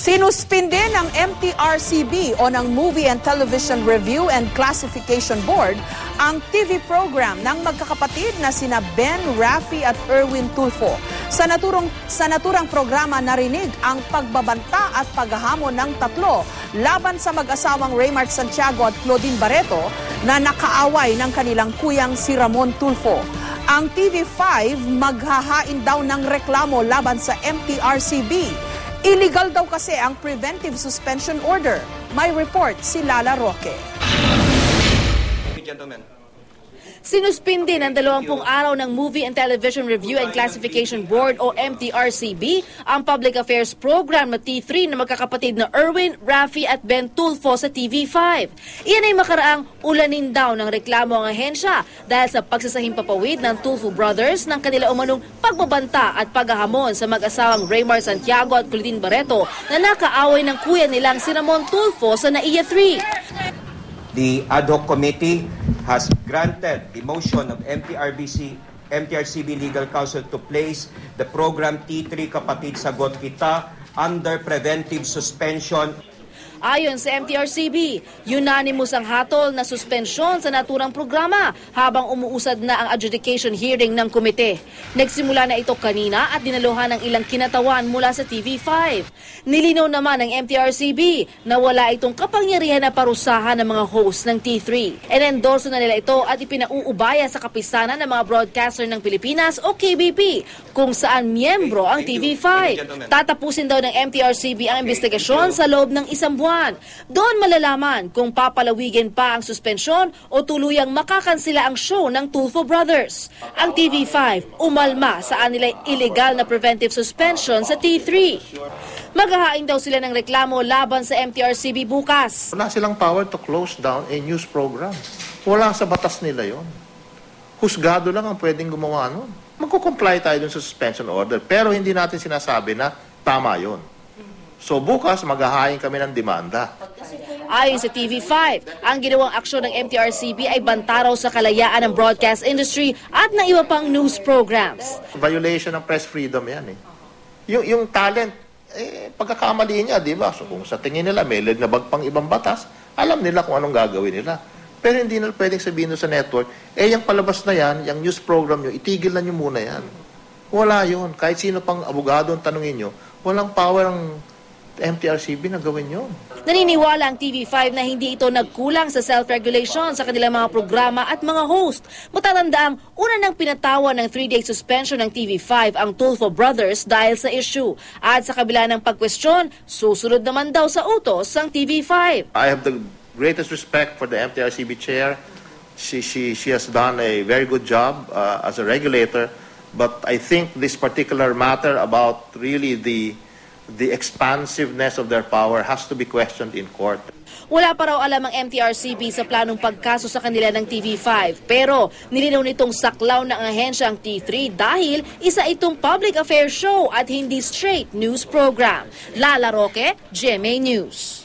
Sinuspinde ng MTRCB o ng Movie and Television Review and Classification Board ang TV program ng magkakapatid na sina Ben, Raffy at Erwin Tulfo. Sa naturang programa narinig ang pagbabanta at paghahamon ng tatlo laban sa mag-asawang Raymart Santiago at Claudine Barreto na nakaaway ng kanilang kuyang si Ramon Tulfo. Ang TV5 maghahain daw ng reklamo laban sa MTRCB. Illegal daw kasi ang preventive suspension order. May report si Lala Roque. Sinuspindi ng 20 araw ng Movie and Television Review and Classification Board o MTRCB ang public affairs program na T3 na magkakapatid na Erwin, Raffy at Ben Tulfo sa TV5. Iyan ay makaraang ulanin daw ng reklamo ang ahensya dahil sa pagsasahimpapawid ng Tulfo brothers ng kanila umanong pagbabanta at paghahamon sa mag-asawang Raymart Santiago at Claudine Barreto na nakaaway ng kuya nilang si Ramon Tulfo sa NAIA 3. The ad hoc committee has granted the motion of MTRCB Legal Counsel to place the program T3 Kapatid Sagot Kita under preventive suspension. Ayon sa MTRCB, unanimous ang hatol na suspensyon sa naturang programa habang umuusad na ang adjudication hearing ng komite. Nagsimula na ito kanina at dinaluhan ng ilang kinatawan mula sa TV5. Nilinaw naman ng MTRCB na wala itong kapangyarihan na parusahan ng mga host ng T3. Inendorso na nila ito at ipinauubaya sa kapisanan ng mga broadcaster ng Pilipinas o KBP kung saan miyembro ang TV5. Tatapusin daw ng MTRCB ang investigasyon sa loob ng isang buwan. Doon malalaman kung papalawigin pa ang suspensyon o tuluyang makakansila ang show ng Tulfo Brothers. Ang TV5 umalma sa nila illegal na preventive suspension sa T3. Maghahain daw sila ng reklamo laban sa MTRCB bukas. Wala silang power to close down a news program. Wala sa batas nila yon. Husgado lang ang pwedeng gumawa nun. Magkukomply tayo dun sa suspension order pero hindi natin sinasabi na tama yon. So bukas, maghahain kami ng demanda. Ayon sa TV5, ang ginawang aksyon ng MTRCB ay banta raw sa kalayaan ng broadcast industry at ng iba pang news programs. Violation ng press freedom yan eh. Yung talent, pagkakamali niya, di ba? So kung sa tingin nila may lagnabag pang ibang batas, alam nila kung anong gagawin nila. Pero hindi na pwedeng sabihin sa network, yung palabas na yan, yung news program nyo, itigil na nyo muna yan. Wala yun. Kahit sino pang abogado ang tanungin nyo, walang power ang MTRCB na gawin yun. Naniniwala ang TV5 na hindi ito nagkulang sa self-regulation sa kanilang mga programa at mga host. Matatandaang una nang pinatawan ng 3-day suspension ng TV5 ang Tulfo Brothers dahil sa issue. At sa kabila ng pagkwestiyon, susunod naman daw sa utos ang TV5. I have the greatest respect for the MTRCB chair. She has done a very good job as a regulator. But I think this particular matter about really the expansiveness of their power has to be questioned in court. Wala pa raw alam ang MTRCB sa planong pagkaso sa kanila ng TV5 pero nilinaw nitong saklaw ng ahensya ang T3 dahil isa itong public affairs show at hindi straight news program. Lala Roque, GMA News.